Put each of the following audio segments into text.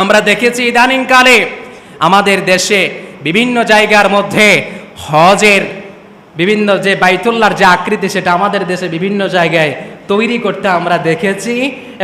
আমরা দেখেছি ইদানিংকালে আমাদের দেশে বিভিন্ন জায়গার মধ্যে হজের বিভিন্ন যে বাইতুল্লাহর যে আকৃতি সেটা আমাদের দেশে বিভিন্ন জায়গায় তৈরি করতে আমরা দেখেছি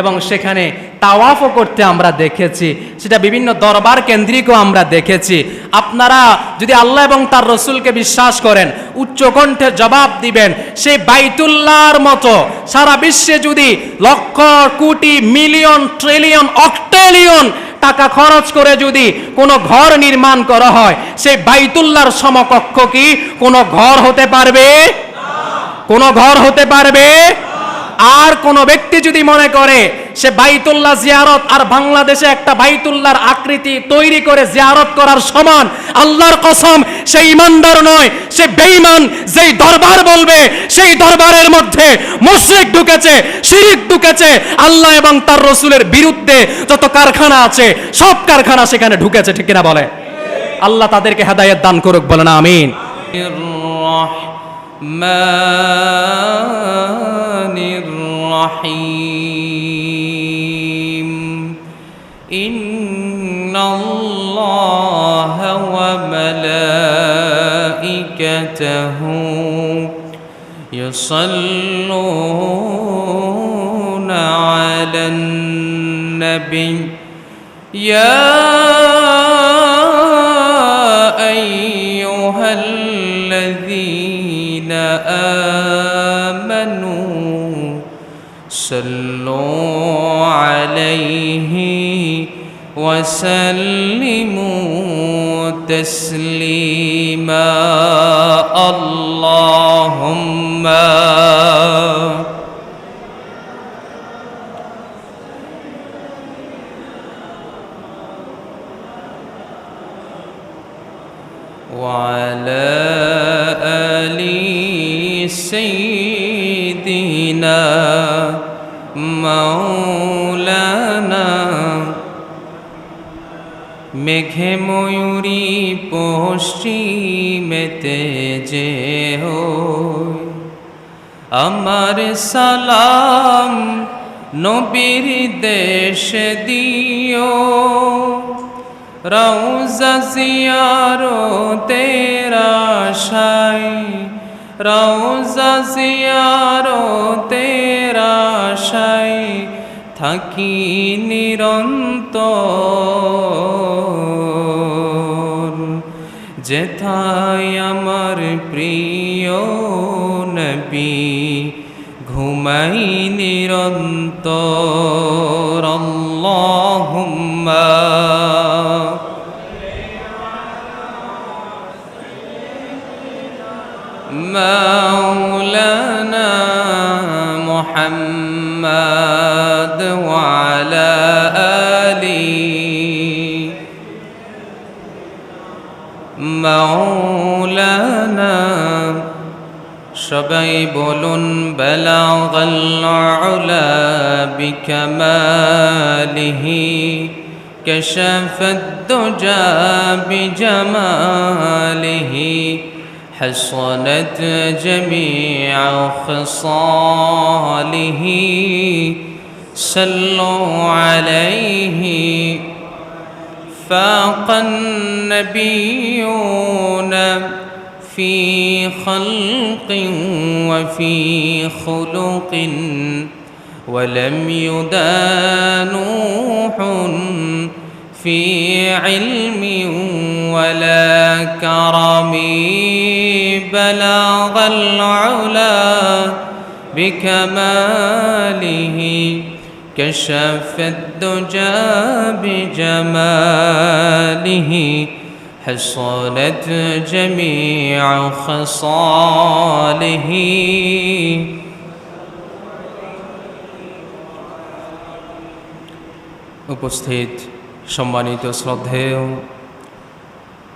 এবং সেখানে তাওয়াফও করতে আমরা দেখেছি, সেটা বিভিন্ন দরবার কেন্দ্রিকও আমরা দেখেছি। আপনারা যদি আল্লাহ এবং তার রসুলকে বিশ্বাস করেন উচ্চকণ্ঠে জবাব দিবেন, সেই বাইতুল্লাহর মতো সারা বিশ্বে যদি লক্ষ কোটি মিলিয়ন ট্রিলিয়ন অক্টেলিয়ন টাকা খরচ করে যদি কোনো ঘর নির্মাণ করা হয়, সেই বাইতুল্লাহর সমকক্ষ কি কোনো ঘর হতে পারবে? কোনো ঘর হতে পারবে? আর কোন ব্যক্তি যদি মনে করে সে বাইতুল্লাহ জিয়ারত আর বাংলাদেশে একটা বাইতুল্লাহর আকৃতি তৈরি করে জিয়ারত করার সমান, আল্লাহর কসম সে ইমানদার নয়, সে বেঈমান। যেই দরবার বলবে সেই দরবারের মধ্যে মুশরিক ঢুকেছে, শিরিক ঢুকেছে, আল্লাহ এবং তার রসুলের বিরুদ্ধে যত কারখানা আছে সব কারখানা সেখানে ঢুকেছে, ঠিক কিনা বলে? আল্লাহ তাদেরকে হেদায়েত দান করুক, বলেন আমিন। الرحيم إن الله وملائكته يصلون على النبي يا أيها الذين آمنوا صلوا عليه وسلموا تسليما اللهم وعلى آل سيدنا মাওলানা। মেঘে ময়ূরী পশ্চিমেতে যে হয়, আমার সালাম নবীর দেশে দিও, রওজা জিয়ারতের আশায়, রওজা জিয়ারতের আশায় থাকি নিরন্তর, যেথায় আমার প্রিয় নবী ঘুমাই নিরন্তর। আল্লাহুম্মা মাওলানা মুহাম্মদ ওয়া আলা আলি মাওলানা। সবাই বলুন বালাগাল উলা বিকামালিহি কাশাফাদ দুজা বিজামালিহি حصنت جميع خصاله صلوا عليه فاق النبيون في خلق وفي خلق ولم يدانوح في علم ولا كرم بلغ العلا بكماله كشف الدجى بجماله حصلت جميع خصاله উপস্থিত সম্মানিত শ্রদ্ধেয়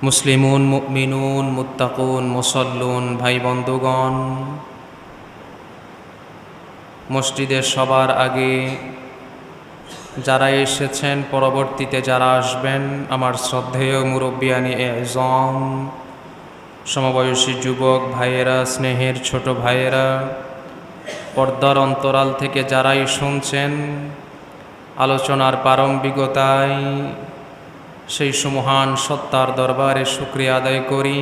মুসলিমুন মুমিনুন মুত্তাকুন মুসল্লুন ভাই বন্ধুগণ, মসজিদের সবার আগে যারা এসেছেন, পরবর্তীতে যারা আসবেন, আমার শ্রদ্ধেয় মুরব্বিয়ানি এজম, সমবয়সী যুবক ভাইয়েরা, স্নেহের ছোট ভাইয়েরা, পর্দার অন্তরাল থেকে যারাই শুনছেন, আলোচনার প্রারম্ভিকতায় সেই সুমহান সত্তার দরবারে শুকরিয়া আদায় করি,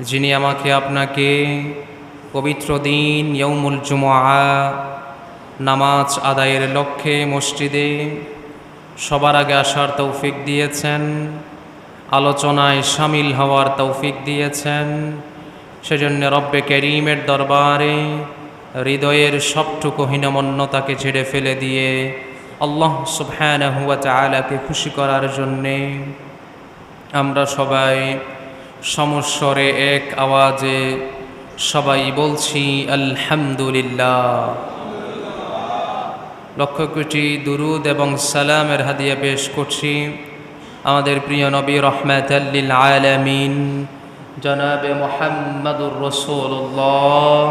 যিনি আমাকে আপনাকে পবিত্র দিন ইয়াউমুল জুমআ নামাজ আদায়ের লক্ষ্যে মসজিদে সবার আগে আসার তৌফিক দিয়েছেন, আলোচনায় শামিল হওয়ার তৌফিক দিয়েছেন। সেজন্য রব্বে করিমের দরবারে হৃদয়ের সবটুকু হীনমন্যতাকে ঝেড়ে ফেলে দিয়ে আল্লাহ সুবহানাহু ওয়া তাআলাকে খুশি করার জন্যে আমরা সবাই সমস্বরে এক আওয়াজে সবাই বলছি আলহামদুলিল্লাহ। লক্ষ কোটি দুরুদ এবং সালামের হাদিয়া পেশ করছি আমাদের প্রিয় নবী রহমাতাল লিল আলামিন জনাবে মুহাম্মদুর রাসূলুল্লাহ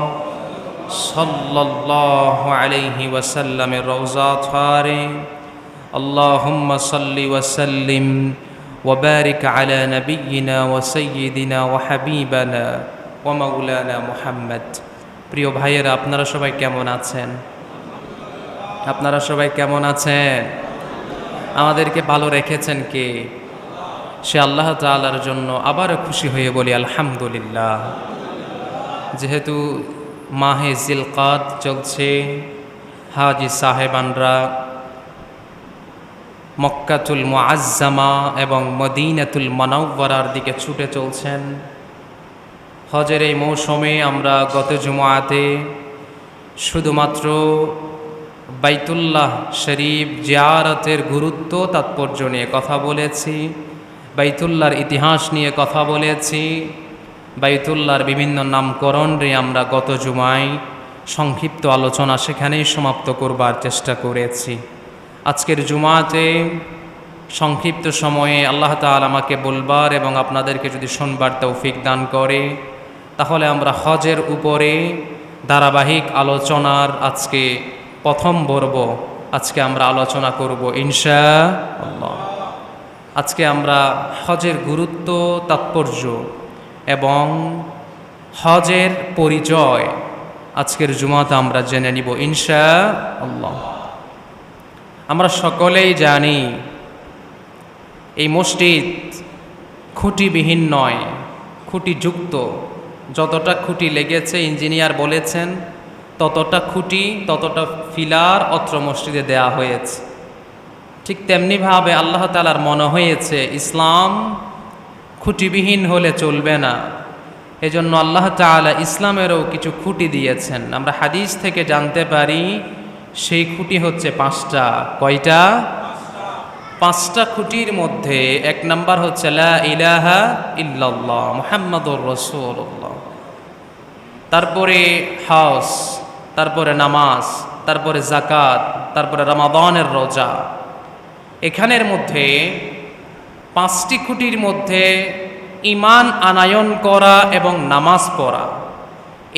সাল্লাল্লাহু আলাইহি ওয়াসাল্লামের রওজা থারে আল্লাহুম্মা সাল্লি ওয়া সাল্লিম ওয়া বারিক আলা নাবিয়িনা ওয়া সাইয়্যিদিনা ওয়া হাবিবানা ওয়া মাওলানা মুহাম্মদ। প্রিয় ভাইয়েরা, আপনারা সবাই কেমন আছেন? আপনারা সবাই কেমন আছেন? আমাদেরকে ভালো রেখেছেন কে? সে আল্লাহ তাআলার জন্য আবারও খুশি হয়ে বলি আলহামদুলিল্লাহ। যেহেতু মাহে জিলকাদ চলছে, হাজি সাহেবানরা মক্কাতুল মুআজ্জামা এবং মদিনাতুল মুনাওয়ারার দিকে ছুটে চলছেন। হজের এই মৌসুমে আমরা গত জুমআতে শুধুমাত্র বাইতুল্লাহ শরীফ জিয়ারতের গুরুত্ব তাৎপর্য নিয়ে কথা বলেছি, বাইতুল্লাহর ইতিহাস নিয়ে কথা বলেছি, বাইতুল্লাহর বিভিন্ন নামকরণ নিয়ে আমরা গত জুমায় সংক্ষিপ্ত আলোচনা সেখানেই সমাপ্ত করবার চেষ্টা করেছি। আজকের জুমাতে সংক্ষিপ্ত সময়ে আল্লাহ তাআলা আমাকে বলবার এবং আপনাদেরকে যদি শুনবার তৌফিক দান করে, তাহলে আমরা হজের উপরে ধারাবাহিক আলোচনার আজকে প্রথম পর্ব আজকে আমরা আলোচনা করব ইনশাআল্লাহ। আজকে আমরা হজের গুরুত্ব, তাৎপর্য এবং হজের পরিচয় আজকের জুমাতে আমরা জেনে নিব ইনশাআল্লাহ। আমরা সকলেই জানি এই মসজিদ খুঁটিবিহীন নয়, খুঁটিযুক্ত। যতটা খুঁটি লেগেছে ইঞ্জিনিয়ার বলেছেন ততটা খুঁটি, ততটা ফিলার অত্র মসজিদে দেয়া হয়েছে। ঠিক তেমনিভাবে আল্লাহ তাআলার মনে হয়েছে ইসলাম খুঁটিবিহীন হলে চলবে না। এজন্য আল্লাহ তাআলা ইসলামেরও কিছু খুঁটি দিয়েছেন। আমরা হাদিস থেকে জানতে পারি সেই খুঁটি হচ্ছে 5টা। কয়টা? 5টা খুঁটির মধ্যে এক নাম্বার হচ্ছে লা ইলাহা ইল্লাল্লাহ মুহাম্মাদুর রাসূলুল্লাহ, তারপরে হজ, তারপরে নামাজ, তারপরে যাকাত, তারপরে রমাদানের রোজা। এখানের মধ্যে 5টি খুঁটির মধ্যে ঈমান আনায়ন করা এবং নামাজ পড়া,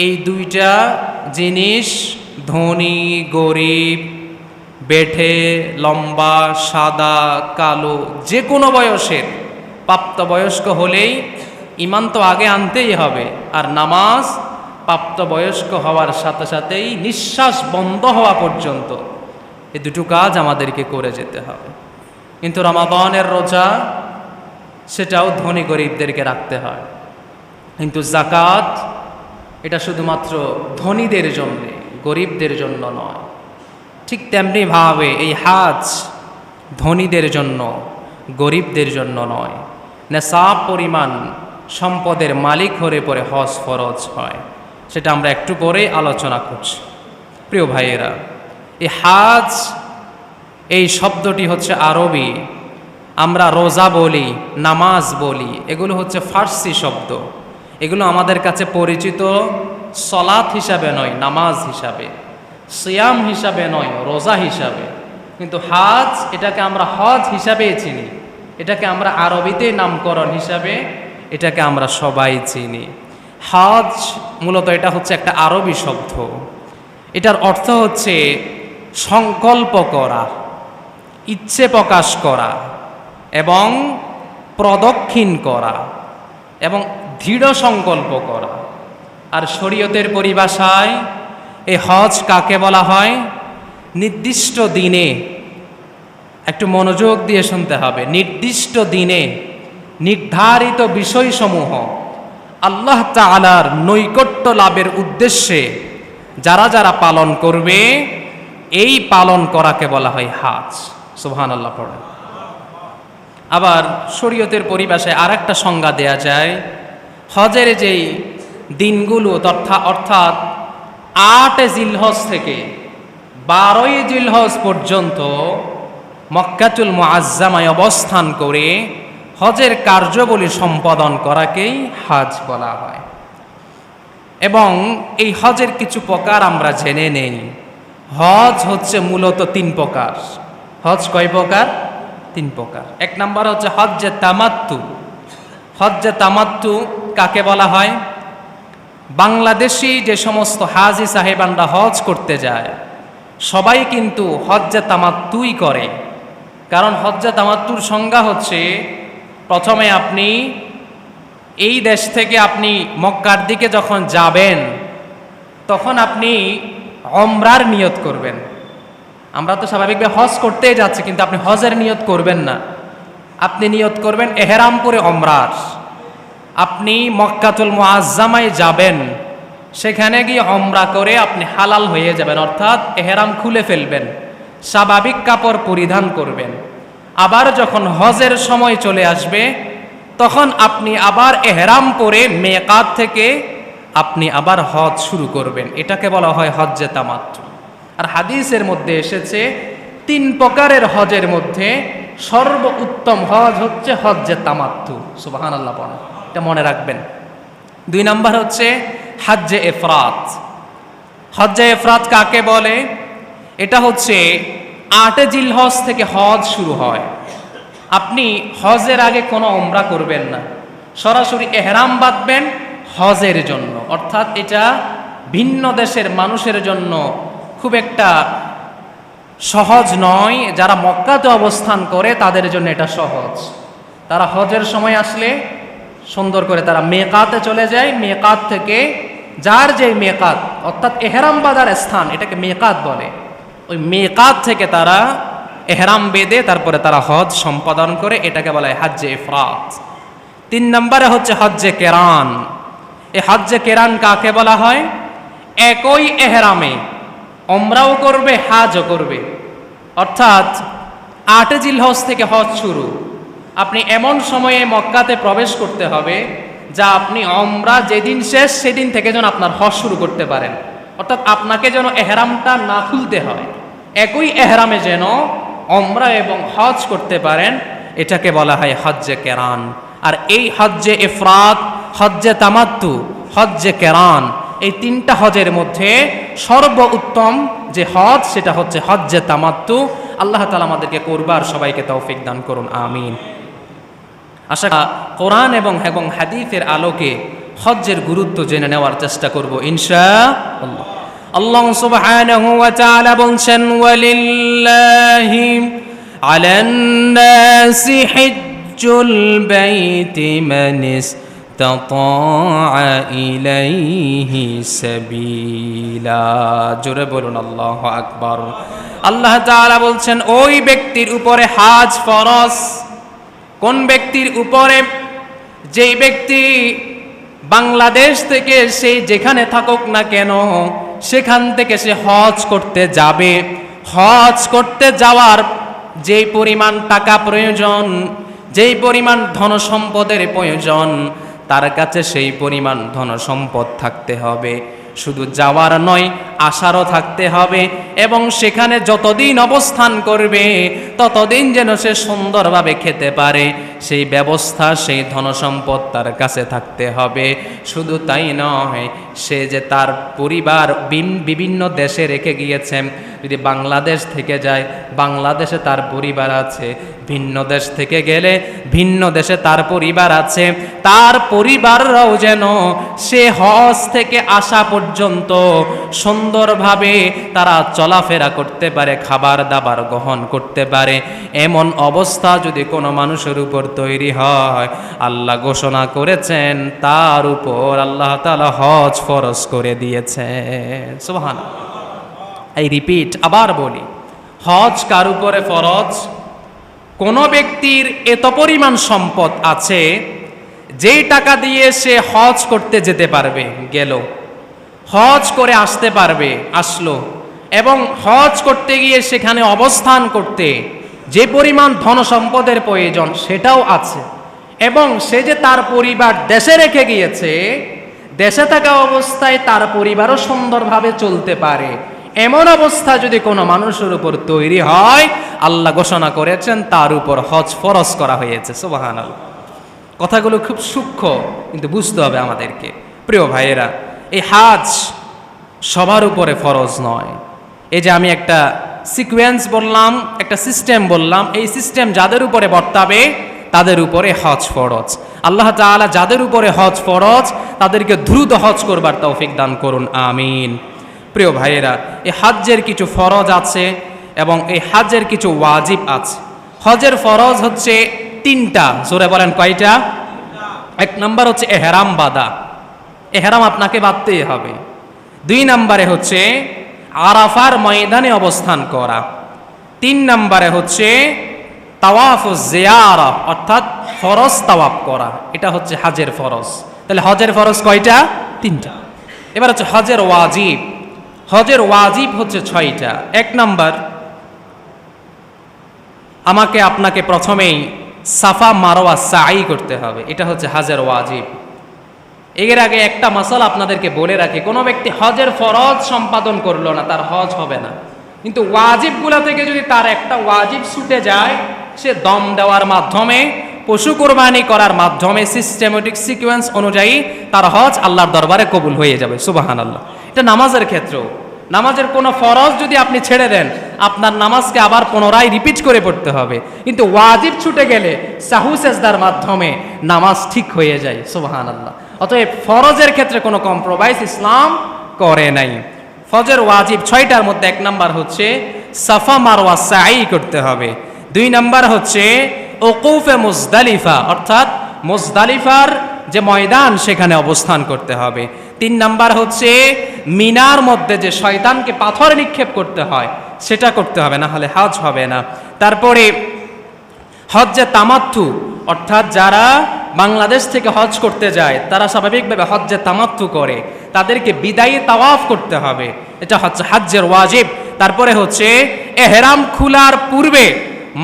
এই 2টা জিনিস ধনী গরিব, বেঠে লম্বা সাদা কালো যে কোনো বয়সের প্রাপ্তবয়স্ক হলেই ঈমান তো আগে আনতেই হবে, আর নামাজ প্রাপ্তবয়স্ক হওয়ার সাথে সাথেই নিঃশ্বাস বন্ধ হওয়া পর্যন্ত এই 2টো কাজ আমাদেরকে করে যেতে হবে। কিন্তু রমাদানের রোজা সেটাও ধনী গরিবদেরকে রাখতে হয়, কিন্তু যাকাত এটা শুধুমাত্র ধনীদের জন্য, গরিবদের জন্য নয়। ঠিক তেমনিভাবে এই হজ ধনীদের জন্য, গরিবদের জন্য নয়। নেশাব পরিমাণ সম্পদের মালিক হলে পরে হজ ফরজ হয়, সেটা আমরা একটু পরে আলোচনা করছি। প্রিয় ভাইয়েরা, এই হজ এই শব্দটি হচ্ছে আরবি। আমরা রোজা বলি, নামাজ বলি, এগুলো হচ্ছে ফার্সি শব্দ। এগুলো আমাদের কাছে পরিচিত সলাত হিসাবে নয়, নামাজ হিসাবে, সিয়াম হিসাবে নয়, রোজা হিসাবে। কিন্তু হজ এটাকে আমরা হজ হিসাবেই চিনি, এটাকে আমরা আরবিতে নামকরণ হিসাবে এটাকে আমরা সবাই চিনি। হজ মূলত এটা হচ্ছে একটা আরবি শব্দ। এটার অর্থ হচ্ছে সংকল্প করা, ইচ্ছে প্রকাশ করা এবং প্রদক্ষিণ করা এবং দৃঢ় সংকল্প করা। আর শরীয়তের পরিভাষায় এই হজ কাকে বলা হয়? নির্দিষ্ট দিনে একটু মনোযোগ দিয়ে শুনতে হবে। নির্দিষ্ট দিনে নির্ধারিত বিষয়সমূহ আল্লাহ তাআলার নৈকট্য লাভের উদ্দেশ্যে যারা যারা পালন করবে, এই পালন করাকে বলা হয় হাজ। সুবহানাল্লাহ পড়েন। আবার শরীয়তের পরিভাষায় আর একটা সংজ্ঞা দেয়া যায়, হজের যেই দিনগুলো অর্থাৎ 8 জিলহজ থেকে 12 জিলহজ পর্যন্ত মক্কাতুল মুআজ্জামায় অবস্থান করে হজের কার্যাবলী সম্পাদন করাকেই হজ বলা হয়। এবং এই হজের কিছু প্রকার আমরা জেনে নেই। হজ হচ্ছে মূলত 3 প্রকার। হজ কয় প্রকার? 3 প্রকার। এক নাম্বার হচ্ছে হজ্জে তামাত্তু। হজ্জে তামাত্তু কাকে বলা হয়? বাংলাদেশি যে সমস্ত হাজি সাহেবানরা হজ করতে যায় সবাই কিন্তু হজ্জে তামাত্তুই করে। কারণ হজ্জে তামাত্তুর সংজ্ঞা হচ্ছে, প্রথমে আপনি এই দেশ থেকে আপনি মক্কার দিকে যখন যাবেন তখন আপনি ওমরার নিয়ত করবেন। আমরা তো স্বাভাবিকভাবে হজ করতেই যাচ্ছি, কিন্তু আপনি হজের নিয়ত করবেন না, আপনি নিয়ত করবেন এহরাম পরে ওমরার। আপনি মক্কাতুল মুআজ্জামায় যাবেন, সেখানে গিয়ে ওমরা করে আপনি হালাল হয়ে যাবেন, অর্থাৎ এহরাম খুলে ফেলবেন, স্বাভাবিক কাপড় পরিধান করবেন। আবার যখন হজের সময় চলে আসবে তখন আপনি আবার এহরাম পরে মিকাত থেকে আপনি আবার হজ শুরু করবেন। এটাকে বলা হয় হজ্জে তামাত্তু। আর হাদিসের মধ্যে এসেছে 3 প্রকারের হজের মধ্যে সর্বোত্তম হজ হচ্ছে হজ্জে তামাত্তু। সুবহানাল্লাহ পড়েন, এটা মনে রাখবেন। 2 নাম্বার হচ্ছে হজ্জে ইফরাত। হজ্জে ইফরাত কাকে বলে? এটা হচ্ছে 8 জিলহজ থেকে হজ শুরু হয়। আপনি হজের আগে কোনো ওমরা করবেন না, সরাসরি এহরাম বাঁধবেন হজের জন্য। অর্থাৎ এটা ভিন্ন দেশের মানুষের জন্য খুব একটা সহজ নয়। যারা মক্কাতে অবস্থান করে তাদের জন্য এটা সহজ। তারা হজের সময় আসলে সুন্দর করে তারা মিকাতে চলে যায়, মিকাত থেকে যার যেই মিকাত অর্থাৎ এহরাম বাঁধার স্থান, এটাকে মিকাত বলে, ওই মিকাত থেকে তারা এহরাম বেঁধে তারপরে তারা হজ সম্পাদন করে, এটাকে বলা হয় হজ্জে ইফরাত। 3 নম্বরে হচ্ছে হজ্জে কেরান। এই হজ্জে কেরান কাকে বলা হয়? একই এহরামে ওমরাও করবে হাজও করবে। অর্থাৎ 8 জিলহজ থেকে হজ শুরু, আপনি এমন সময়ে মক্কাতে প্রবেশ করতে হবে যা আপনি ওমরা যেদিন শেষ সেদিন থেকে যেন আপনার হজ শুরু করতে পারেন। অর্থাৎ আপনাকে যেন এহরামটা না খুলতে হয়, একই এহরামে যেন ওমরা এবং হজ করতে পারেন, এটাকে বলা হয় হজ্জে কেরান। আর এই হজ্জে ইফরাত, হজ্জে তামাত্তু, হজ্জে কেরান, এই 3টা হজের মধ্যে সর্বোত্তম যে হজ সেটা হচ্ছে হজ্জে তামাত্তু। আল্লাহ তাআলা আমাদেরকে করবার সবাইকে তৌফিক দান করুন, আমিন। আশা কোরআন এবং হাদিসের আলোকে হজ্জের গুরুত্ব জেনে নেওয়ার চেষ্টা করব ইনশাআল্লাহ। আল্লাহ সুবহানাহু ওয়া তাআলা বলছেন, ওয়ালিল্লাহি আলান নাসি হিজ্জুল বাইতি মান ইসতাতাআ ইলাইহি সাবিলা। জোরে বলুন আল্লাহু আকবার। আল্লাহ তাআলা বলছেন ওই ব্যক্তির উপরে হাজ ফরজ। কোন ব্যক্তির উপরে? যেই ব্যক্তি বাংলাদেশ থেকে সে যেখানে থাকুক না কেন সেখান থেকে সে হজ করতে যাবে। হজ করতে যাওয়ার যেই পরিমাণ টাকা প্রয়োজন, যেই পরিমাণ ধন সম্পদের প্রয়োজন, তার কাছে সেই পরিমাণ ধন সম্পদ থাকতে হবে। শুধু যাওয়ার নয়, আসারও থাকতে হবে। এবং সেখানে যতদিন অবস্থান করবে ততদিন যেন সে সুন্দরভাবে খেতে পারে, সেই ব্যবস্থা, সেই ধনসম্পদ তার কাছে থাকতে হবে। শুধু তাই নয়, সে যে তার পরিবার বিভিন্ন দেশে রেখে গিয়েছেন, যদি বাংলাদেশ থেকে যায় বাংলাদেশে তার পরিবার আছে, ভিন্ন দেশ থেকে গেলে ভিন্ন দেশে তার পরিবার আছে, তার পরিবাররাও যেন সে হজ থেকে আসা পর্যন্ত সুন্দরভাবে তারা চলাফেরা করতে পারে, খাবার দাবার গ্রহণ করতে পারে। এমন অবস্থা যদি কোনো মানুষের উপর তৈরি হয়, আল্লাহ ঘোষণা করেছেন তার উপর আল্লাহ তাআলা হজ ফরজ করে দিয়েছেন। সুবহানাল্লাহ। এই রিপিট আবার বলি, হজ কার উপরে ফরজ? কোনো ব্যক্তির এত পরিমাণ সম্পদ আছে যেই টাকা দিয়ে সে হজ করতে যেতে পারবে, গেল, হজ করে আসতে পারবে, আসলো, এবং হজ করতে গিয়ে সেখানে অবস্থান করতে যে পরিমাণ ধন সম্পদের প্রয়োজন সেটাও আছে, এবং সে যে তার পরিবার দেশে রেখে গিয়েছে, দেশে থাকা অবস্থায় তার পরিবারও সুন্দরভাবে চলতে পারে, এমন অবস্থা যদি কোনো মানুষের উপর তৈরি হয়, আল্লাহ ঘোষণা করেছেন তার উপর হজ ফরজ করা হয়েছে। সুবহানাল্লাহ। কথাগুলো খুব সূক্ষ্ম, কিন্তু বুঝতে হবে আমাদেরকে। প্রিয় ভাইয়েরা, এই হাজ সবার উপরে ফরজ নয়। এই যে আমি একটা সিকোয়েন্স বললাম, একটা সিস্টেম বললাম, এই সিস্টেম যাদের উপরে বর্তাবে তাদের উপরে হজ ফরজ। আল্লাহ তাআলা যাদের উপরে হজ ফরজ তাদেরকে দ্রুত হজ করবার তৌফিক দান করুন, আমিন। প্রিয় ভাইয়েরা, এই হজ্জের কিছু ফরজ আছে এবং এই হজ্জের কিছু ওয়াজিব আছে। হজের ফরজ হচ্ছে 3টা, জোরে বলেন কয়টা? 1 নাম্বার হচ্ছে এহরাম বাঁধা, এহরাম আপনাকে বাঁধতেই হবে। 2 নাম্বারে হচ্ছে আরাফার ময়দানে অবস্থান করা। 3 নাম্বারে হচ্ছে তাওয়াফুজ জিয়ারা, অর্থাৎ ফরজ তাওয়াফ করা। এটা হচ্ছে হজের ফরজ। তাহলে হজের ফরজ কয়টা? 3টা। এবার হচ্ছে হজের ওয়াজিব। হজের ওয়াজিব হচ্ছে 6টা। 1 নাম্বার, আমাকে আপনাকে প্রথমেই সাফা মারওয়া সাই করতে হবে, এটা হচ্ছে হজের ওয়াজিব। এর আগে একটা মাসালা আপনাদেরকে বলে রাখি, কোনো ব্যক্তি হজের ফরজ সম্পাদন করলো না, তার হজ হবে না। কিন্তু ওয়াজিবগুলা থেকে যদি তার একটা ওয়াজিব ছুটে যায়, সে দম দেওয়ার মাধ্যমে, পশু কোরবানি করার মাধ্যমে, সিস্টেমেটিক সিকোয়েন্স অনুযায়ী তার হজ আল্লাহর দরবারে কবুল হয়ে যাবে। সুবহানাল্লাহ। এটা নামাজের ক্ষেত্রেও, নামাজের কোনো ফরজ যদি আপনি ছেড়ে দেন, আপনার নামাজকে আবার পুনরায় রিপিট করে পড়তে হবে। কিন্তু ওয়াজিব ছুটে গেলে সাহু সেজদার মাধ্যমে নামাজ ঠিক হয়ে যায়। সুবহানাল্লাহ। অতএব ফরজের ক্ষেত্রে কোনো কম্প্রোমাইজ ইসলাম করে নাই। ফজর ওয়াজিব 6টার মধ্যে 1 নাম্বার হচ্ছে সাফা মারওয়া সাই করতে হবে। 2 নাম্বার হচ্ছে উকুফে মুজদালিফা, অর্থাৎ মুজদালিফার যে ময়দান সেখানে অবস্থান করতে হবে। 3 নাম্বার হচ্ছে মিনার মধ্যে যে শয়তানকে পাথর নিক্ষেপ করতে হয় সেটা করতে হবে, না হলে হজ হবে না। তারপরে হজ্জে তামাত্তু, অর্থাৎ যারা বাংলাদেশ থেকে হজ করতে যায় তারা স্বাভাবিকভাবে হজ্জে তামাত্তু করে, তাদেরকে বিদায়ী তাওয়াফ করতে হবে, এটা হচ্ছে হজ্জের ওয়াজিব। তারপরে হচ্ছে এহরাম খোলার পূর্বে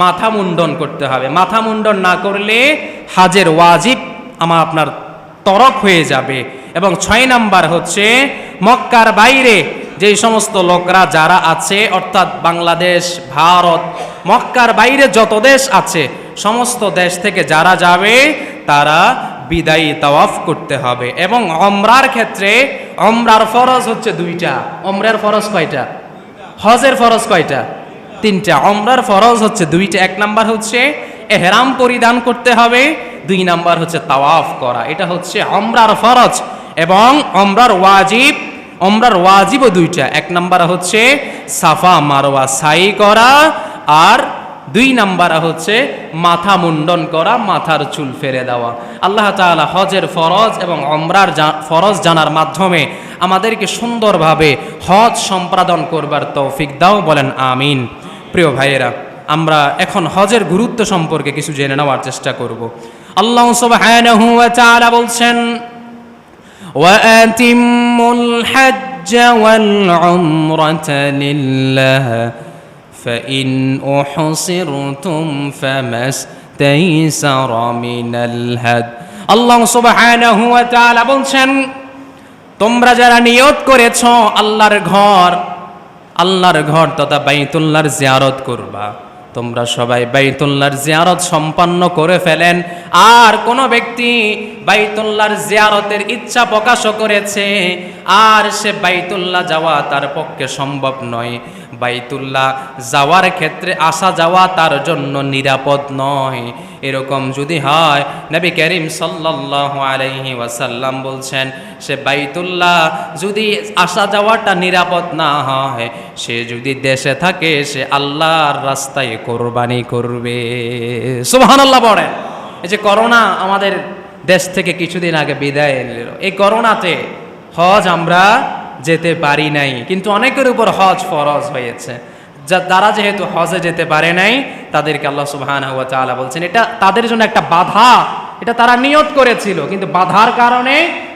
মাথা মুন্ডন করতে হবে। মাথা মুন্ডন না করলে হজের ওয়াজিব আপনার তরক হয়ে যাবে। এবং 6 নাম্বার হচ্ছে মক্কার বাইরে যে সমস্ত লোকরা যারা আছে, অর্থাৎ বাংলাদেশ, ভারত, মক্কার বাইরে যত দেশ আছে, সমস্ত দেশ থেকে যারা যাবে তারা বিদায়ী তাওয়াফ করতে হবে। এবং ওমরার ক্ষেত্রে ওমরার ফরজ হচ্ছে 2টা। ওমরার ফরজ কয়টা? হজের ফরজ কয়টা? 3টা। ওমরার ফরজ হচ্ছে 2টা। 1 নাম্বার হচ্ছে এহরাম পরিধান করতে হবে, 2 নাম্বার হচ্ছে তাওয়াফ করা। এটা হচ্ছে ওমরার ফরজ। এবং ওমরার ওয়াজিবও 2টা। 1 নাম্বার হচ্ছে সাফা মারওয়া সাই করা, আর 2 নাম্বার হচ্ছে মাথা মুন্ডন করা, মাথার চুল ফেলে দেওয়া। আল্লাহ তাআলা হজের ফরজ এবং ওমরার ফরজ জানার মাধ্যমে আমাদেরকে সুন্দরভাবে হজ সম্পাদন করবার তৌফিক দাও, বলেন আমিন। প্রিয় ভাইয়েরা, আমরা এখন হজের গুরুত্ব সম্পর্কে কিছু জেনে নেওয়ার চেষ্টা করব। আল্লাহ সুবহানাহু ওয়া তাআলা বলছেন, وَأَتِمُّوا الْحَجَّ وَالْعُمْرَةَ لِلَّهِ فَإِنْ أُحْصِرْتُمْ فَمَا اسْتَيْسَرَ مِنَ الْهَدْيِ। আল্লাহ সুবহানাহু ওয়া তাআলা বলছেন, তোমরা যারা নিয়ত করেছো আল্লাহর ঘর তথা বাইতুল্লাহর জিয়ারত করবা, তোমরা সবাই বাইতুল্লাহর জিয়ারত সম্পন্ন করে ফেলেন। আর কোন ব্যক্তি বাইতুল্লাহর জিয়ারতের ইচ্ছা প্রকাশ করেছে আর সে বাইতুল্লাহ যাওয়া তার পক্ষে সম্ভব নয়, বাইতুল্লাহ যাওয়ার ক্ষেত্রে আসা যাওয়া তার জন্য নিরাপদ নয়, এরকম যদি হয়, নবী করিম সাল্লাল্লাহু আলাইহি ওয়াসাল্লাম বলছেন, সে বাইতুল্লাহ যদি আসা যাওয়াটা নিরাপদ না হয়, সে যদি দেশে থাকে সে আল্লাহর রাস্তায় কোরবানি করবে। সুবহানাল্লাহ পড়েন। এই যে করোনা আমাদের দেশ থেকে কিছুদিন আগে বিদায় নিল, এই করোনাতে হজ আমরা যেতে পারি নাই, কিন্তু অনেকের উপর হজ ফরজ হয়েছে। তারা যেহেতু হজে যেতে পারে নাই, তাদেরকে আল্লাহ সুবহানাহু ওয়া তাআলা বলছেন এটা তাদের জন্য একটা বাধা, এটা তারা নিয়ত করেছিল কিন্তু বাধার কারণে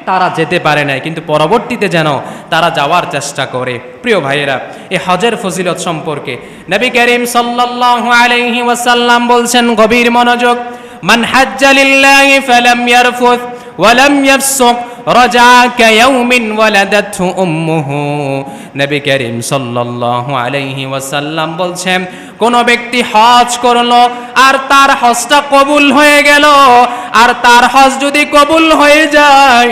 তারা যেতে পারে নাই, কিন্তু পরবর্তীতে যেন তারা যাওয়ার চেষ্টা করে। প্রিয় ভাইয়েরা, এই হজের ফজিলত সম্পর্কে নবী করিম সাল্লাল্লাহু আলাইহি ওয়াসাল্লাম বলছেন, গভীর মনোযোগ, মান হাজ্জা লিল্লাহি ফালাম ইয়ারফুথ ওয়ালাম ইয়াফসুক রাজা কায়াউমিন ওয়ালাদাতহু উম্মুহু। নবী করিম সাল্লাল্লাহু আলাইহি ওয়াসাল্লাম বলছেন, কোন ব্যক্তি হজ করলো আর তার হজটা কবুল হয়ে গেল, আর তার হজ যদি কবুল হয়ে যায়,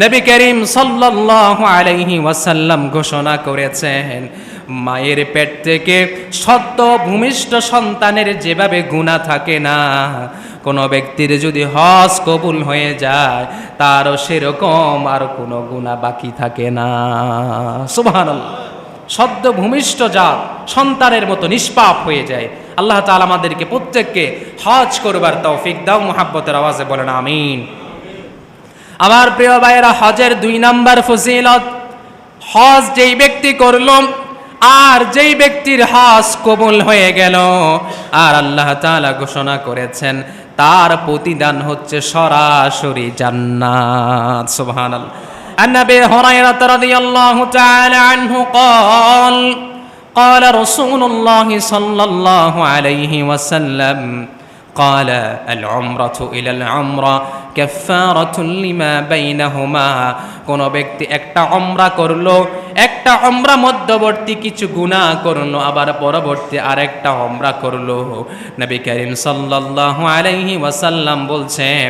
নবী করিম সাল্লাল্লাহু আলাইহি ওয়াসাল্লাম ঘোষণা করেছেন, মায়ের পেট থেকে সদ্য ভূমিষ্ঠ সন্তানের যেভাবে গুনাহ থাকে না, কোন ব্যক্তির যদি হজ কবুল হয়ে যায় তারও সেরকম আর কোনো গুনাহ বাকি থাকে না। সুবহানাল্লাহ। সদ্য ভূমিষ্ঠ জাত সন্তানের মতো নিষ্পাপ হয়ে যায়। আল্লাহ তাআলা আমাদেরকে প্রত্যেককে হজ করবার তৌফিক দাও, মুহাব্বতের আওয়াজে বলেন আমিন। আমার প্রিয় ভাইয়েরা, হজের 2 নাম্বার ফজিলত, হজ যেই ব্যক্তি করল আর যেই ব্যক্তির হজ কবুল হয়ে গেল, আর আল্লাহ তাআলা ঘোষণা করেছেন তার প্রতিদান হচ্ছে সরাসরি জান্নাত। সুবহানাল্লাহ। عن أبي هريرة رضي الله تعالى عنه قال قال رسول الله صلى الله عليه وسلم قال العمرة إلى العمرة كفارة لما بينهما। কোন ব্যক্তি একটা উমরা করলো, একটা উমরা মধ্যবর্তী কিছু গুনাহ করলো, আবার পরবর্তী আরেকটা উমরা করলো, নবী করিম সাল্লাল্লাহু আলাইহি ওয়াসাল্লাম বলছেন,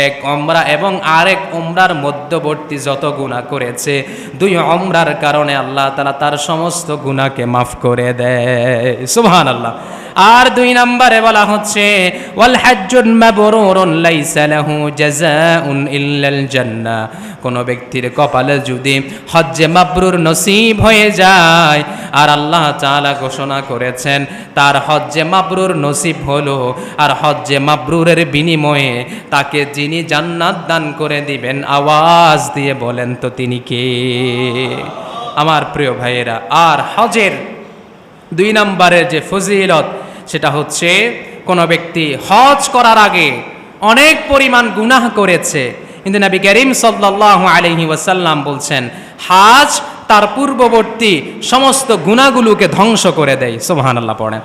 এক উমরা এবং আরেক উমরার মধ্যবর্তী যত গুনাহ করেছে, 2 উমরার কারণে আল্লাহ তাআলা তার সমস্ত গুনাহকে মাফ করে দেয়। সুবহানাল্লাহ। আর 2 নম্বরে বলা হচ্ছে, ওয়াল হাজ্জুন মাবরুরুন লাইসা লাহু জাযাউন ইল্লাল জান্নাহ। কোন ব্যক্তির কপালে যদি হজ্জে মাবরুর নসিব হয়ে যায়, আর আল্লাহ তাআলা ঘোষণা করেছেন তার হজ্জে মাবরুর নসিব হলো, আর হজ্জে মাবরুরের বিনিময়ে তাকে যিনি জান্নাত দান করে দিবেন, আওয়াজ দিয়ে বলেন তো তিনি কে? আমার প্রিয় ভাইয়েরা, আর হজের 2 নম্বরের যে ফজিলত সেটা হচ্ছে, কোন ব্যক্তি হজ করার আগে অনেক পরিমাণ গুনাহ করেছে, কিন্তু নবী করিম সাল্লাল্লাহু আলাইহি ওয়াসাল্লাম বলছেন হজ তার পূর্ববর্তী সমস্ত গুনাহগুলোকে ধ্বংস করে দেয়। সুবহানাল্লাহ পড়েন।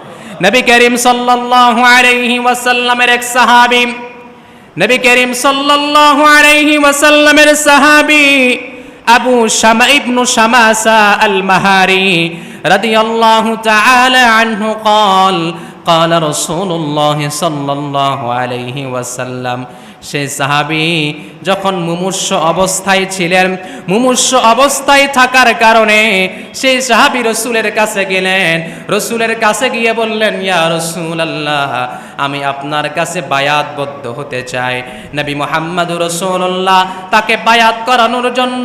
নবী করিম সাল্লাল্লাহু আলাইহি ওয়াসাল্লামের এক সাহাবী, নবী করিম সাল্লাল্লাহু আলাইহি ওয়াসাল্লামের সাহাবী আবু শামা ইবনু শামাসা আল মাহারি রাদিয়াল্লাহু তাআলা আনহু قال قال رسول الله صلى الله عليه وسلم। সেই সাহাবী যখন মুমূর্ষ অবস্থায় ছিলেন, মুমূর্ষ অবস্থায় থাকার কারণে সেই সাহাবী রাসূলের কাছে গেলেন, রাসূলের কাছে গিয়ে বললেন, ইয়া রাসূলুল্লাহ, আমি আপনার কাছে বায়াতবদ্ধ হতে চাই। নবী মুহাম্মদুর রাসূলুল্লাহ তাকে বায়াত করানোর জন্য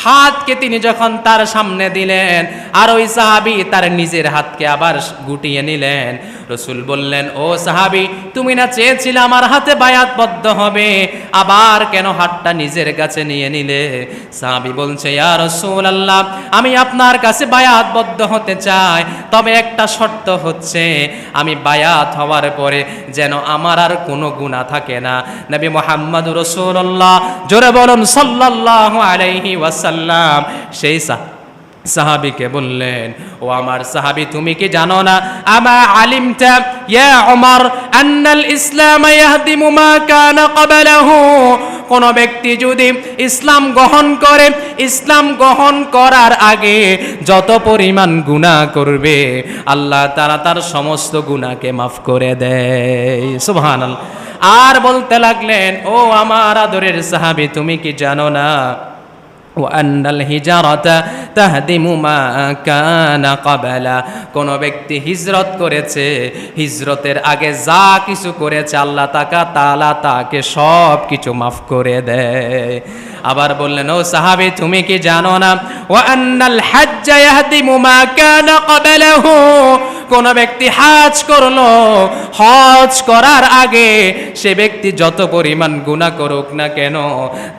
হাতকে তিনি যখন তার সামনে দিলেন, আর ওই সাহাবী তার নিজের হাতকে আবার গুটিয়ে নিলেন। রাসূল বললেন, ও সাহাবী, তুমি না চেয়েছিলে আমার হাতে বায়াতবদ্ধ হবে, আবার কেন হাতটা নিজের কাছে নিয়ে নিলে? সাহাবী বলছে, ইয়া রাসূলুল্লাহ, আমি আপনার কাছে বায়াতবদ্ধ হতে চাই, তবে একটা শর্ত হচ্ছে, আমি বায়াত হওয়ার পরে যেন আমার আর কোনো গুনাহ থাকে না। নবী মুহাম্মদুর রাসূলুল্লাহ, জোরে বলুন সাল্লাল্লাহু আলাইহি ওয়াসাল্লাম, সেই সাহাবীকে বললেন, ও আমার সাহাবী, তুমি কি জানো না, আমা আলিমতা ইয়া উমর আন্নাল ইসলাম ইয়াহদিমু মা কানা ক্বাবলাহু। কোন ব্যক্তি যদি ইসলাম গ্রহণ করে, ইসলাম গ্রহণ করার আগে যত পরিমাণ গুনাহ করবে, আল্লাহ তাআলা তার সমস্ত গুনাহকে মাফ করে দেয়। সুবহানাল্লাহ। আর বলতে লাগলেন, ও আমার আদরের সাহাবী, তুমি কি জানো না, ওয়ান্নাল হিজরাতা তাহদিমু মা কানা ক্বাবলা। কোন ব্যক্তি হিজরত করেছে, হিজরতের আগে যা কিছু করেছে আল্লাহ তাআলা তাকে সব কিছু মাফ করে দেয়। আবার বললেন, ও সাহাবী, তুমি কি জানো না, ওয়ান্নাল হাজ্জা ইয়াহদিমু মা কানা ক্বাবলাহু। কোন ব্যক্তি হজ করলো, হজ করার আগে সে ব্যক্তি যত পরিমাণ গুনাহ করুক না কেন,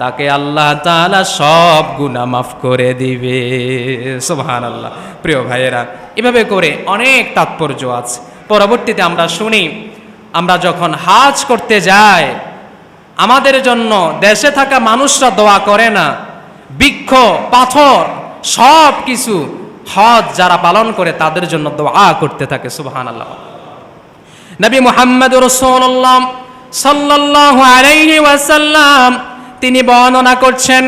তাকে আল্লাহ তাআলা সব গুনাহ মাফ করে দিবে। সুবহানাল্লাহ। প্রিয় ভাইয়েরা, এভাবে করে অনেক তাৎপর্য আছে। পরবর্তীতে আমরা শুনি, আমরা যখন হজ করতে যাই, আমাদের জন্য দেশে থাকা মানুষরা দোয়া করে না, বৃক্ষ পাথর সব কিছু হজ যারা পালন করে তাদের জন্য দোয়া করতে থাকে। সুবহানাল্লাহ। নবী মুহাম্মদুর রাসূলুল্লাহ সাল্লাল্লাহু আলাইহি ওয়াসাল্লাম তিনি বর্ণনা করছেন,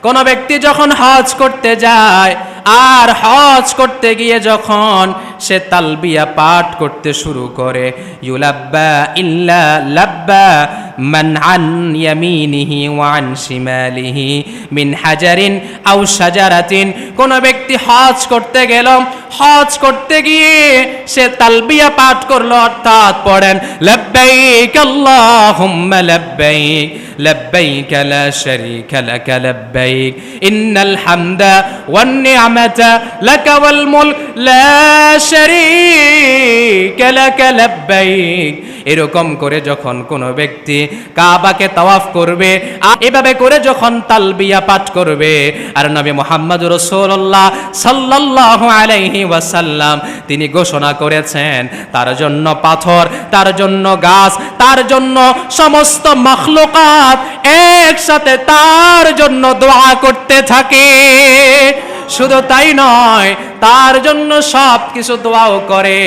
কোন ব্যক্তি যখন হজ করতে যায় আর হজ করতে গিয়ে যখন সে তালবিয়া পাঠ করতে শুরু করে, ইউলাব্বা ইল্লা লাব্বা মান আন ইয়ামিনিহি ওয়া আন শিমালিহি মিন হাজারিন আও শাজারাতিন। কোন ব্যক্তি হজ করতে গেল, হজ করতে গিয়ে সে তালবিয়া পাঠ করলো, অর্থাৎ পড়েন লাব্বাইক আল্লাহুম্মা লাব্বাইক লাব্বাইক লা শারীকা লাক লাব্বাইক ইন্নাল হামদা ওয়ান নি'মাতা লাকা ওয়াল মুলক লা শারীকা লাক লাব্বাইক। এরকম করে যখন কোন ব্যক্তি কাবাকে তাওয়াফ করবে, এভাবে করে যখন তালবিয়া পাঠ করবে, আর নবী মুহাম্মদুর রাসূলুল্লাহ সাল্লাল্লাহু আলাইহি ওয়াসাল্লাম তিনি ঘোষণা করেছেন, তার জন্য পাথর, তার জন্য গাছ, তার জন্য সমস্ত মাখলুকাত একসাথে তার জন্য দোয়া করতে থাকে। শুধু তাই নয়, তার জন্য সব কিছু দোয়াও করে।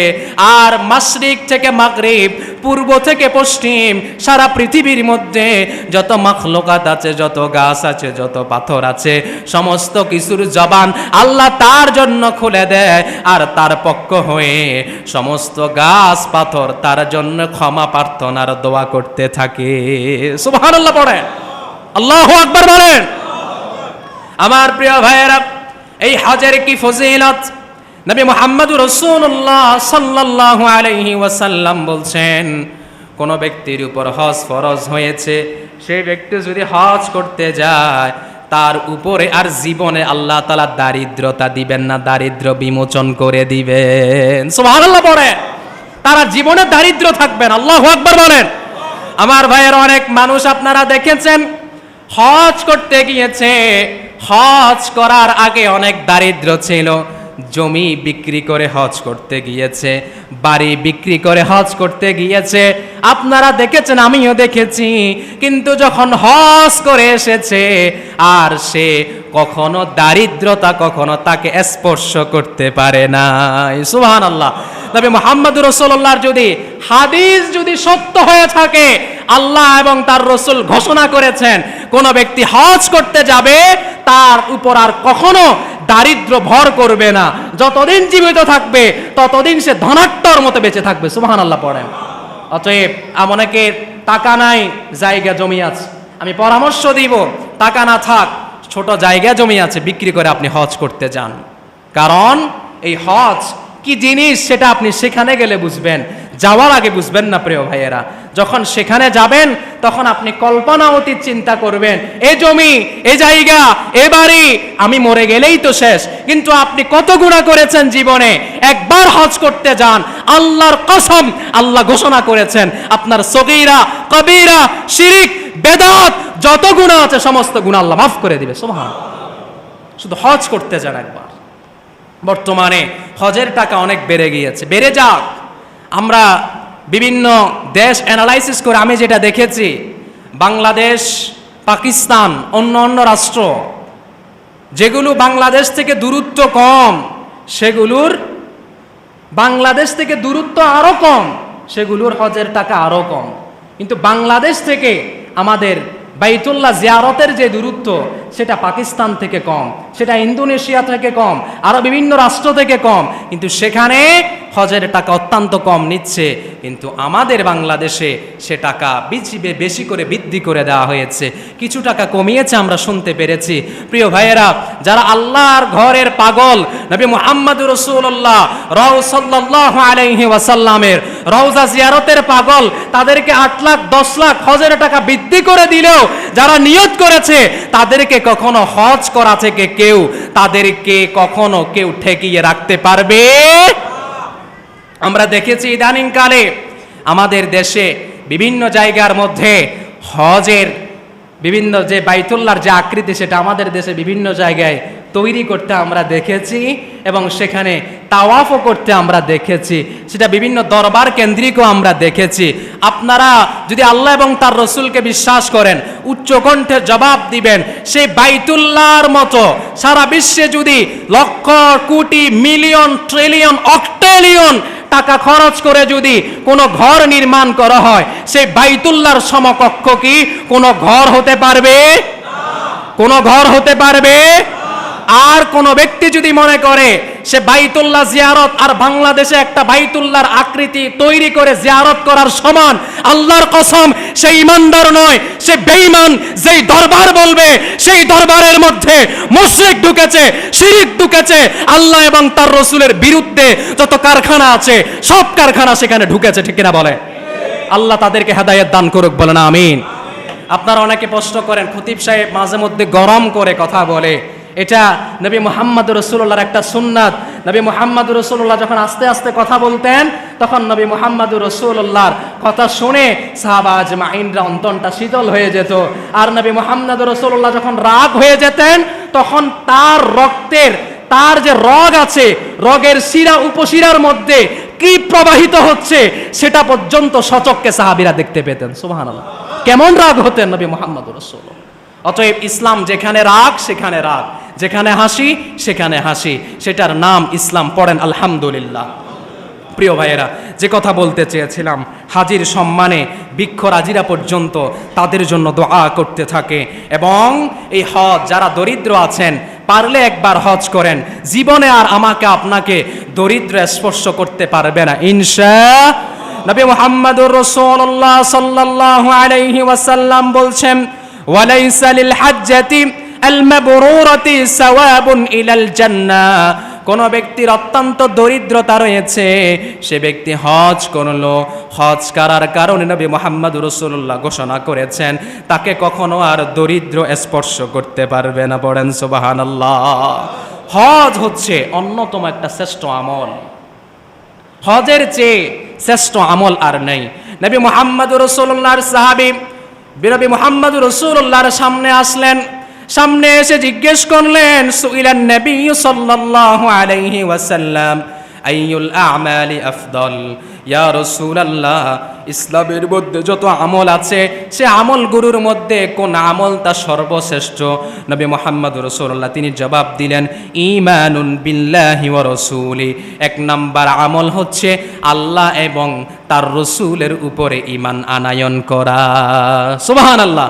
আর মাশরিক থেকে মাগরিব, পূর্ব থেকে পশ্চিম, সারা পৃথিবীর মধ্যে যত মাখলুকাত আছে, যত গাছ আছে, যত পাথর আছে, সমস্ত কিছুর জবান আল্লাহ তার জন্য খুলে দেয়, আর তার পক্ষ হয়ে সমস্ত গাছ পাথর তার জন্য ক্ষমা প্রার্থনার দোয়া করতে থাকে। সুবহানাল্লাহ পড়েন, আল্লাহু আকবার বলেন। আমার প্রিয় ভাইয়েরা, এই হজের কি ফজিলত! নবী মুহাম্মদুর রাসূলুল্লাহ সাল্লাল্লাহু আলাইহি ওয়াসাল্লাম বলছেন, কোন ব্যক্তির উপর হজ ফরজ হয়েছে, সেই ব্যক্তি যদি হজ করতে যায়, তার উপরে আর জীবনে আল্লাহ তাআলা দারিদ্রতা দিবেন না, দারিদ্র বিমোচন করে দিবেন। সুবহানাল্লাহ পড়েন। তারা জীবনে দারিদ্র থাকবেন। আল্লাহু আকবার বলেন। আমার ভাইয়ের, অনেক মানুষ আপনারা দেখেছেন হজ করতে গিয়েছে, হজ করার আগে অনেক দারিদ্র ছিল, জমি বিক্রি করে হজ করতে গিয়েছে, বাড়ি বিক্রি করে হজ করতে গিয়েছে, আপনারা দেখেছেন, আমিও দেখেছি। কিন্তু যখন হজ করে এসেছে, আর সে কখনো দারিদ্রতা কখনো তাকে স্পর্শ করতে পারে না। সুবহানাল্লাহ। নবী মুহাম্মদুর রাসূলুল্লাহর যদি হাদিস যদি সত্য হয়ে থাকে, আল্লাহ এবং তার রাসূল ঘোষণা করেছেন, কোন ব্যক্তি হজ করতে যাবে তার উপর আর কখনো দারিদ্র ভর করবে না। যতদিন জীবিত থাকবে ততদিন সে ধনাঢ্যর মতো বেঁচে থাকবে। সুবহানাল্লাহ পড়েন। অতএব অনেকের টাকা নাই, জায়গা জমি আছে, আমি পরামর্শ দিব, টাকা না থাক, ছোট জায়গা জমি আছে, বিক্রি করে আপনি হজ করতে যান। কারণ এই হজ কি জিনিস সেটা আপনি সেখানে গেলে বুঝবেন, যাওয়ার আগে বুঝবেন না। প্রিয় ভাইয়েরা, যখন সেখানে যাবেন তখন আপনি কল্পনা অতীত চিন্তা করবেন, এ জমি, এ জায়গা, এ বাড়ি আমি মরে গেলেই তো শেষ। কিন্তু আপনি কত গুনাহ করেছেন জীবনে, একবার হজ করতে যান, আল্লাহর কসম, আল্লাহ ঘোষণা করেছেন আপনার সগীরা, কবীরা, শিরিক, বেদাত যত গুনাহ আছে সমস্ত গুনাহ আল্লাহ মাফ করে দিবে। সুবহানাল্লাহ। শুধু হজ করতে যান একবার। বর্তমানে হজের টাকা অনেক বেড়ে গিয়েছে, বেড়ে যাক। আমরা বিভিন্ন দেশ অ্যানালাইসিস করে আমি যেটা দেখেছি, বাংলাদেশ, পাকিস্তান, অন্য অন্য রাষ্ট্র যেগুলো বাংলাদেশ থেকে দূরত্ব কম, সেগুলোর বাংলাদেশ থেকে দূরত্ব আরো কম, সেগুলোর হজের টাকা আরো কম। কিন্তু বাংলাদেশ থেকে আমাদের বাইতুল্লাহ জিয়ারতের যে দূরত্ব, সেটা পাকিস্তান থেকে কম, সেটা ইন্দোনেশিয়া থেকে কম, আরো বিভিন্ন রাষ্ট্র থেকে কম, কিন্তু সেখানে হজের টাকা অত্যন্ত কম নিচ্ছে। কিন্তু আমাদের বাংলাদেশে সে টাকা বেশি করে বৃদ্ধি করে দেওয়া হয়েছে, কিছু টাকা কমিয়েছে আমরা শুনতে পেরেছি। প্রিয় ভাইয়েরা, যারা আল্লাহর ঘরের পাগল, নবী মুহাম্মদুর রাসূলুল্লাহ সাল্লাল্লাহু আলাইহি ওয়াসাল্লামের রওজা জিয়ারতের পাগল, তাদেরকে 8 লাখ 10 লাখ হজের টাকা বৃদ্ধি করে দিলেও যারা নিয়ত করেছে, তাদেরকে কখনো হজ করা থেকে তাদেরকে কখনো কেউ ঠেকিয়ে রাখতে পারবে? আমরা দেখেছি ইদানিংকালে আমাদের দেশে বিভিন্ন জায়গার মধ্যে হজের বিভিন্ন যে বাইতুল্লাহর যে আকৃতি সেটা আমাদের দেশে বিভিন্ন জায়গায় তৈরি করতে আমরা দেখেছি এবং সেখানে তাওয়াফও করতে আমরা দেখেছি, সেটা বিভিন্ন দরবার কেন্দ্রিকও আমরা দেখেছি। আপনারা যদি আল্লাহ এবং তার রসুলকে বিশ্বাস করেন উচ্চকণ্ঠে জবাব দিবেন, সেই বাইতুল্লাহর মতো সারা বিশ্বে যদি লক্ষ কোটি মিলিয়ন ট্রিলিয়ন অক্টেলিয়ন টাকা খরচ করে যদি কোনো ঘর নির্মাণ করা হয়, সেই বাইতুল্লাহর সমকক্ষ কি কোনো ঘর হতে পারবে? কোনো ঘর হতে পারবে? আর কোন ব্যক্তি যদি মনে করে সে বাইতুল্লাহ জিয়ারত আর বাংলাদেশে একটা বাইতুল্লাহর আকৃতি তৈরি করে জিয়ারত করার সমান, আল্লাহর কসম সে ইমানদার নয়, সে বেঈমান। যেই দরবার বলবে সেই দরবারের মধ্যে মুশরিক ঢুকেছে, শিরিক ঢুকেছে, আল্লাহ এবং তার রসুলের বিরুদ্ধে যত কারখানা আছে সব কারখানা সেখানে ঢুকেছে, ঠিক কিনা বলে? আল্লাহ তাদেরকে হেদায়েত দান করুক, বলেন আমিন। আপনারা অনেকে প্রশ্ন করেন, খতিব সাহেব মাঝে মধ্যে গরম করে কথা বলে, এটা নবী মুহাম্মদ রাসূলুল্লাহর একটা সুন্নাত। নবী মুহাম্মদ রাসূলুল্লাহ যখন আস্তে আস্তে কথা বলতেন তখন নবী মুহাম্মদ রাসূলুল্লাহর কথা শুনে সাহাবা আজমাইনরা অন্তরটা শীতল হয়ে যেত। আর নবী মুহাম্মদ রাসূলুল্লাহ যখন রাগ হয়ে যেতেন তখন তার রক্তের, তার যে রগ আছে, রগের শিরা উপশিরার মধ্যে কি প্রবাহিত হচ্ছে সেটা পর্যন্ত সচক্ষে সাহাবীরা দেখতে পেতেন। সুবহানাল্লাহ, কেমন রাগ হতেন নবী মুহাম্মদ রাসূলুল্লাহ। অতএব ইসলাম যেখানে রাগ সেখানে রাগ, যেখানে হাসি সেখানে হাসি, সেটার নাম ইসলাম। পড়েন আলহামদুলিল্লাহ। প্রিয় ভাইয়েরা, যে কথা বলতে চেয়েছিলাম, হাজির সম্মানে বৃক্ষরাজিরা পর্যন্ত তাদের জন্য দোয়া করতে থাকে। এবং এই হজ যারা দরিদ্র আছেন পারলে একবার হজ করেন, জীবনে আর আমাকে আপনাকে দরিদ্র স্পর্শ করতে পারবে না ইনশাআল্লাহ। নবী মুহাম্মদুর রাসূলুল্লাহ সাল্লাল্লাহু আলাইহি ওয়াসাল্লাম বলছেন, ওয়ালাইসা লিল হাজ্জাতি আল মাবরুরাতি সাওয়াবুন ইলাল জান্নাহ। কোন ব্যক্তির অত্যন্ত দরিদ্রতা রয়েছে, সে ব্যক্তি হজ করলো, হজ করার কারণে নবী মুহাম্মদ রাসূলুল্লাহ ঘোষণা করেছেন তাকে কখনো আর দরিদ্র স্পর্শ করতে পারবে না। পড়েন সুবহানাল্লাহ। হজ হচ্ছে অন্যতম একটা শ্রেষ্ঠ আমল, হজের চেয়ে শ্রেষ্ঠ আমল আর নেই। নবী মুহাম্মদ রাসূলুল্লাহর সাহাবী নবী মুহাম্মদ রাসূলুল্লাহর সামনে আসলেন, সামনে এসে জিজ্ঞেস করলেন, সুইলান নবী সাল্লাল্লাহু আলাইহি ওয়াসাল্লাম আইয়ুল আ'মালি আফদল। ইয়া রাসূলুল্লাহ, ইসলামের মধ্যে যত আমল আছে সে আমলগুলোর মধ্যে কোন আমলটা সর্বশ্রেষ্ঠ? নবী মুহাম্মদ রাসূলুল্লাহ তিনি জবাব দিলেন, ঈমানুন বিল্লাহি ওয়া রাসূলি। এক নাম্বার আমল হচ্ছে আল্লাহ এবং তার রসুলের উপরে ঈমান আনায়ন করা। সুবহানাল্লাহ।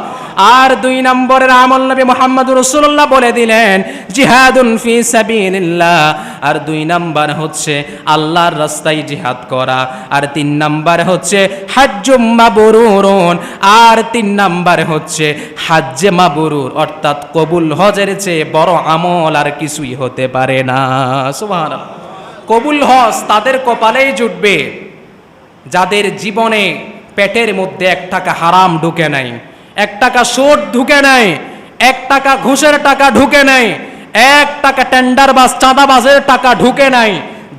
আর দুই নম্বরের আমল নবী মুহাম্মদ রাসূলুল্লাহ বলে দিলেন, জিহাদুন ফি সাবিলিল্লাহ। আর দুই নাম্বার হচ্ছে আল্লাহর রাস্তায় জিহাদ করা। আর তিন নাম্বার হচ্ছে হাজ্জুম মাবরুরুন। আর তিন নাম্বার হচ্ছে হাজ্জে মাবরুর, অর্থাৎ কবুল। হজের চেয়ে বড় আমল আর কিছুই হতে পারে না। সুবহানাল্লাহ। কবুল হজ তাদের কপালেই জুটবে যাদের জীবনে পেটের মধ্যে 1 টাকা হারাম ঢুকে নাই, 1 টাকা সুদ ঢুকে নাই, 1 টাকা ঘুষের টাকা ঢুকে নাই, 1 টাকা টেন্ডারবাজ চাঁদাবাজের টাকা ঢুকে নাই,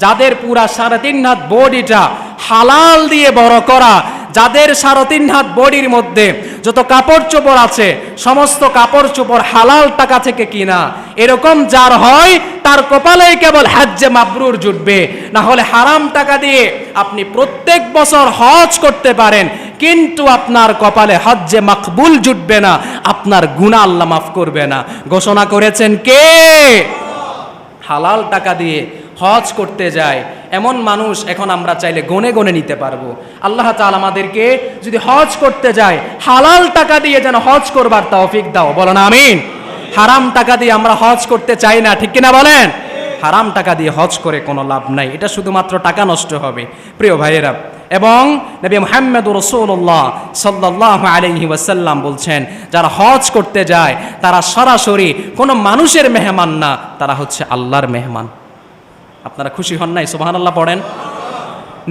যাদের পুরা 3.5 হাত বডিটা হালাল দিয়ে বড় করা, যাদের 3.5 হাত বডির মধ্যে যত কাপড় চোপড় আছে সমস্ত কাপড় চোপড় হালাল টাকা থেকে কিনা, এরকম যার হয় তার কপালেই কেবল হজ্জে মাবরুর জুটবে। না হলে হারাম টাকা দিয়ে আপনি প্রত্যেক বছর হজ করতে পারেন কিন্তু আপনার কপালে হজ্জে মাকবুল জুটবে না, আপনার গুনাহ আল্লাহ মাফ করবে না। ঘোষণা করেছেন কে? হালাল টাকা দিয়ে হজ করতে যায় এমন মানুষ এখন আমরা চাইলে গনে গনে নিতে পারবো। আল্লাহ তাআলা আমাদেরকে যদি হজ করতে যায় হালাল টাকা দিয়ে যেন হজ করবার তৌফিক দাও, বলেন আমিন। হারাম টাকা দিয়ে আমরা হজ করতে চাই না, ঠিক কিনা বলেন? হারাম টাকা দিয়ে হজ করে কোনো লাভ নাই, এটা শুধুমাত্র টাকা নষ্ট হবে। প্রিয় ভাইয়েরা, এবং নবী মুহাম্মদ রাসূলুল্লাহ সাল্লাল্লাহু আলাইহি ওয়াসাল্লাম বলছেন, যারা হজ করতে যায় তারা সরাসরি কোনো মানুষের মেহমান না, তারা হচ্ছে আল্লাহর মেহমান। আপনারা খুশি হন নাই? সুবহানাল্লাহ পড়েন।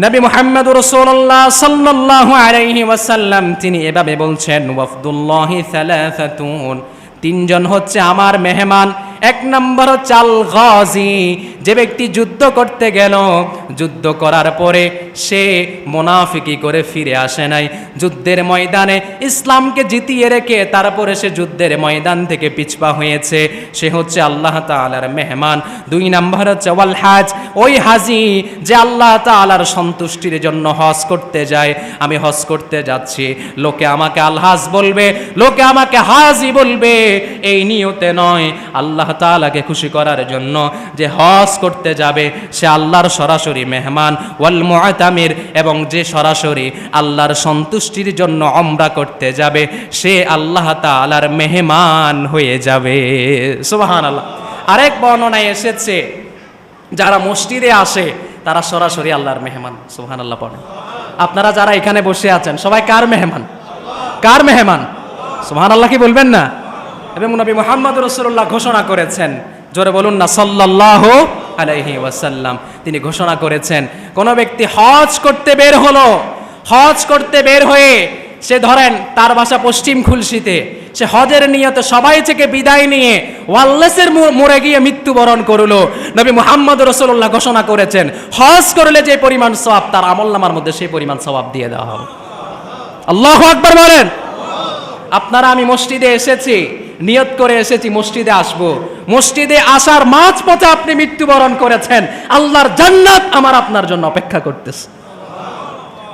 নবী মুহাম্মদ রাসূলুল্লাহ সাল্লাল্লাহু আলাইহি ওয়াসাল্লাম তিনি এভাবে বলছেন, ওয়াফদুল্লাহি সালাসাতুন, 3 জন হচ্ছে আমার মেহমান। এক নম্বর হচ্ছে আল গাজী, যে ব্যক্তি যুদ্ধ করতে গেল, যুদ্ধ করার পরে সে মুনাফিকি করে ফিরে আসে নাই, যুদ্ধের ময়দানে ইসলামকে জিতিয়ে রেখে তারপরে সে যুদ্ধের ময়দান থেকে পিছপা হয়েছে, সে হচ্ছে আল্লাহ তাআলার মেহমান। দুই নম্বর হচ্ছে ওয়াল হাজ, ওই হাজি যে আল্লাহ তাআলার সন্তুষ্টির জন্য হজ করতে যায়। আমি হজ করতে যাচ্ছি, লোকে আমাকে আল হাজ বলবে, লোকে আমাকে হাজি বলবে, এই নিয়তে নয়, আল্লাহ তাআলাকে খুশি করার জন্য যে হজ করতে যাবে সে আল্লাহর সরাসরি মেহমান। ওয়াল মুআতামির, এবং যে সরাসরি আল্লাহর সন্তুষ্টির জন্য উমরা করতে যাবে সে আল্লাহ তাআলার মেহমান হয়ে যাবে। সুবহানাল্লাহ। আরেক বর্ণনায় এসেছে যারা মসজিদে আসে তারা সরাসরি আল্লাহর মেহমান। সুবহানাল্লাহ পড়েন। আপনারা যারা এখানে বসে আছেন সবাই কার মেহমান? কার মেহমান? সুবহানাল্লাহ কি বলবেন না? এবং নবী মুহাম্মদ রাসূলুল্লাহ ঘোষণা করেছেন, জোরে বলুন না সাল্লাল্লাহু আলাইহি ওয়াসাল্লাম। তিনি ঘোষণা করেছেন কোন ব্যক্তি হজ করতে বের হলো, হজ করতে বের হয়ে সে ধরেন তার বাসা পশ্চিম খুলশিতে, সে হজের নিয়তে সবাই থেকে বিদায় নিয়ে ওয়াল্লেসের মোড়ে গিয়ে মৃত্যুবরণ করলো, নবী মুহাম্মদ রাসূলুল্লাহ ঘোষণা করেছেন হজ করলে যে পরিমাণ সওয়াব তার আমলনামার মধ্যে সেই পরিমাণ সওয়াব দিয়ে দেওয়া হবে। আল্লাহু আকবার বলেন। আপনারা, আমি মসজিদে এসেছি, নিয়ত করে এসেছি মসজিদে আসব, মসজিদে আসার মাঝপথে আপনি মৃত্যুবরণ করেছেন, আল্লাহর জান্নাত আমার আপনার জন্য অপেক্ষা করতেছে।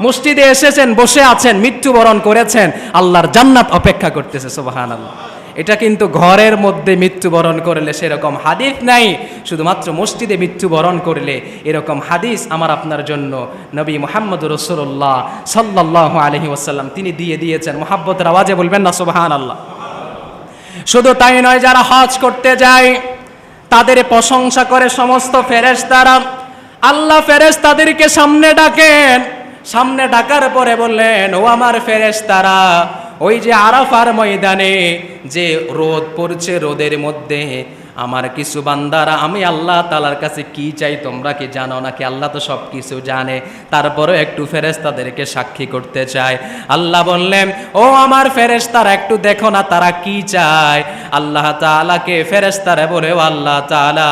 মসজিদে এসেছেন, বসে আছেন, মৃত্যুবরণ করেছেন, আল্লাহর জান্নাত অপেক্ষা করতেছে। সুবহানাল্লাহ। এটা কিন্তু ঘরের মধ্যে মৃত্যুবরণ করলে সেরকম হাদিস নাই, শুধুমাত্র মসজিদে মৃত্যুবরণ করলে এরকম হাদিস আমার আপনার জন্য নবী মুহাম্মদ রাসূলুল্লাহ সাল্লাল্লাহু আলাইহি ওয়াসাল্লাম তিনি দিয়ে দিয়েছেন। মুহাব্বতের আওয়াজে বলবেন না সুবহানাল্লাহ। শুধু তাই নয়, যারা হজ করতে যায় তাদের প্রশংসা করে সমস্ত ফেরেশতারা। আল্লাহ ফেরেশতাদেরকে সামনে ডাকেন, সামনে ডাকার পরে বললেন, ও আমার ফেরেশতারা, ওই যে আরাফার ময়দানে যে রোদ পড়ছে, রোদের মধ্যে আমার কিছু বান্দারা আমি আল্লাহ তাআলার কাছে কি চাই তোমরা কি জানো নাকি? আল্লাহ তো সব কিছু জানে, তারপরে একটু ফেরেশতাদেরকে সাক্ষী করতে চায়। আল্লাহ বললেন, ও আমার ফেরেশতারা একটু দেখো না তারা কি চায়। আল্লাহ তাআলাকে ফেরেশতারা বলে, ও আল্লাহ তাআলা,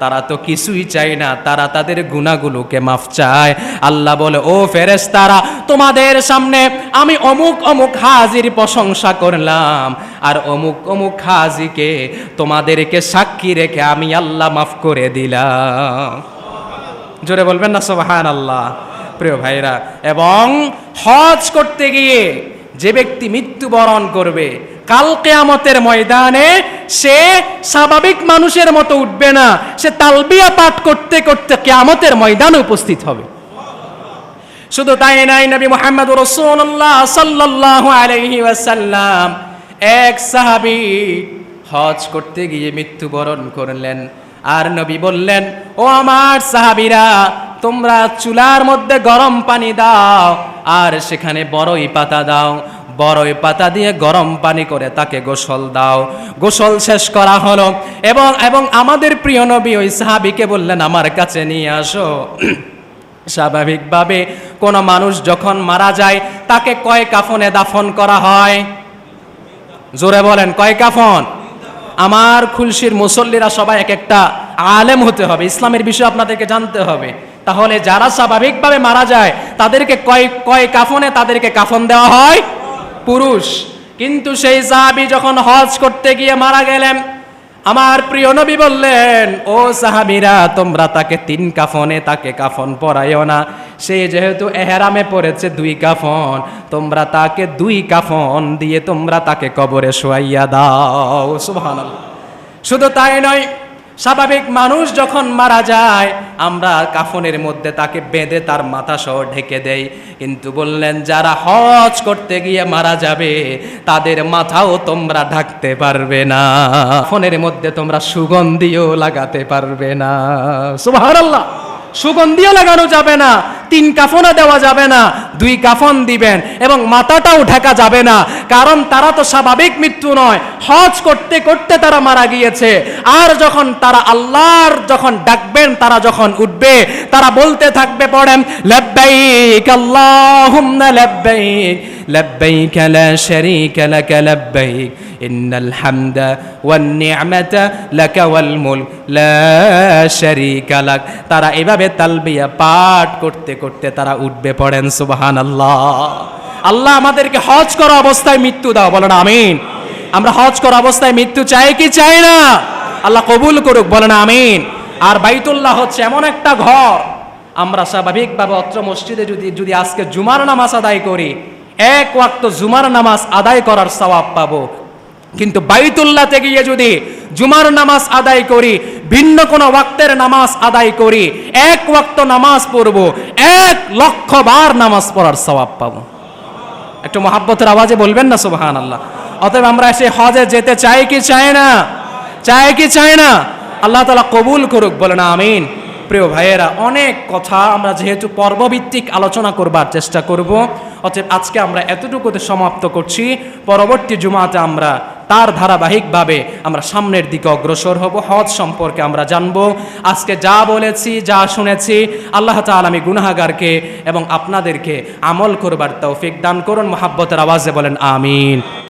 তারা তো কিছুই চায় না, তারা তাদের গুনাহগুলোকে মাফ চায়। আল্লাহ বলে, ও ফেরেশতারা, তোমাদের সামনে আমি অমুক অমুক হাজির প্রশংসা করলাম, আর অমুক অমুক হাজিকে তোমাদেরকে সাক্ষী রেখে আমি আল্লাহ মাফ করে দিলাম। জোরে বলবেন না সুবহানাল্লাহ। প্রিয় ভাইরা, এবং হজ করতে গিয়ে যে ব্যক্তি মৃত্যুবরণ করবে কাল কিয়ামতের ময়দানে সে স্বাভাবিক মানুষের মতো উঠবে না, সে তালবিয়া পাঠ করতে করতে কিয়ামতের ময়দানে উপস্থিত হবে। শুধু তাই নাই, নবী মুহাম্মদ রাসূলুল্লাহ সাল্লাল্লাহু আলাইহি ওয়াসাল্লাম এক সাহাবী হজ করতে গিয়ে মৃত্যুবরণ করলেন, আর নবী বললেন, ও আমার সাহাবীরা, তোমরা চুলার মধ্যে গরম পানি দাও আর সেখানে বড়ই পাতা দাও, বড়ই পাতা দিয়ে গরম পানি করে তাকে গোসল দাও। গোসল শেষ করা হলো এবং আমাদের প্রিয় নবী ওই সাহাবীকে বললেন, আমার কাছে নিয়ে আসো। স্বাভাবিকভাবে কোন মানুষ যখন মারা যায় তাকে কয় কাফনে দাফন করা হয়? জোরে বলেন, কয় কাফন? আমার খুলশির মুসল্লিরা সবাই এক একটা আলেম হতে হবে, ইসলামের বিষয় আপনাদেরকে জানতে হবে। তাহলে যারা স্বাভাবিকভাবে মারা যায় তাদেরকে কয় কাফনে তাদেরকে কাফন দেওয়া হয়? পুরুষ। কিন্তু সেই সাহাবী যখন হজ করতে গিয়ে মারা গেলেন, আমার প্রিয় নবী বললেন, ও সাহাবীরা, তোমরা তাকে 3 কাফনে তাকে কাফন পরাইও না, সে যেহেতু এহরামে পড়েছে 2 কাফন, তোমরা তাকে 2 কাফন দিয়ে তোমরা তাকে কবরে শোয়াইয়া দাও। সুবহানাল্লাহ। শুধু তাই নয়, স্বাভাবিক মানুষ যখন মারা যায় আমরা কাফনের মধ্যে তাকে বেঁধে তার মাথা সহ ঢেকে দেই, কিন্তু বললেন যারা হজ করতে গিয়ে মারা যাবে তাদের মাথাও তোমরা ঢাকতে পারবে না, কাফনের মধ্যে তোমরা সুগন্ধিও লাগাতে পারবে না। সুবহানাল্লাহ। সুগন্ধিও লাগানো যাবে না, 3 কাফনও দেওয়া যাবে না, 2 কাফন দিবেন এবং মাথাটাও ঢাকা যাবে না, কারণ তারা তো স্বাভাবিক মৃত্যু নয়, হজ করতে করতে তারা মারা গিয়েছে। আর যখন তারা আল্লাহর যখন ডাকবেন, তারা যখন উঠবে, তারা বলতে থাকবে, পড়েন লাব্বাইক আল্লাহুম্মা লাব্বাইক লাব্বাইক লা শারীকা লাক লাব্বাইক ইন্নাল হামদা ওয়ান নি'মাতা লাকা ওয়াল মুলক লা শারীকা লাক। তারা এভাবে তালবিয়া পাঠ করতে করতে তারা উঠবে, পড়েন সুবহানাল্লাহ। আল্লাহ আমাদেরকে হজ করা অবস্থায় মৃত্যু দাও, বলেন আমিন। আমরা হজ করা অবস্থায় মৃত্যু চাই কি চাই না? আল্লাহ কবুল করুক, বলেন আমিন। আর বাইতুল্লাহ হচ্ছে এমন একটা ঘর, আমরা স্বাভাবিকভাবে অত্র মসজিদে যদি আজকে জুমার নামাজ আদায় করি, 1 ওয়াক্ত জুমার নামাজ আদায় করার সওয়াব পাবো। কিন্তু বাইতুল্লাহতে গিয়ে যদি জুমার নামাজ আদায় করি, ভিন্ন কোনো ওয়াক্তের নামাজ আদায় করি, 1 ওয়াক্ত নামাজ পড়বো, 1 লক্ষ বার নামাজ পড়ার সওয়াব পাবো। একটু মহাব্বতের আওয়াজে বলবেন না সুবহানাল্লাহ। অতএব আমরা এসে হজে যেতে চাই কি চাই না? চাই কি চাই না? আল্লাহ তাআলা কবুল করুক, বলেন আমিন। প্রিয় ভাইয়েরা, অনেক কথা আমরা যেহেতু পর্বভিত্তিক আলোচনা করবার চেষ্টা করব, অতএব আজকে আমরা এতটুকুতে সমাপ্ত করছি। পরবর্তী জুমাতে আমরা তার ধারাবাহিকভাবে আমরা সামনের দিকে অগ্রসর হব, হজ সম্পর্কে আমরা জানব। আজকে যা বলেছি, যা শুনেছি, আল্লাহ তাআলা আমি গুনাহগারকে এবং আপনাদেরকে আমল করবার তৌফিক দান করুন। মহাব্বতের আওয়াজে বলেন আমিন।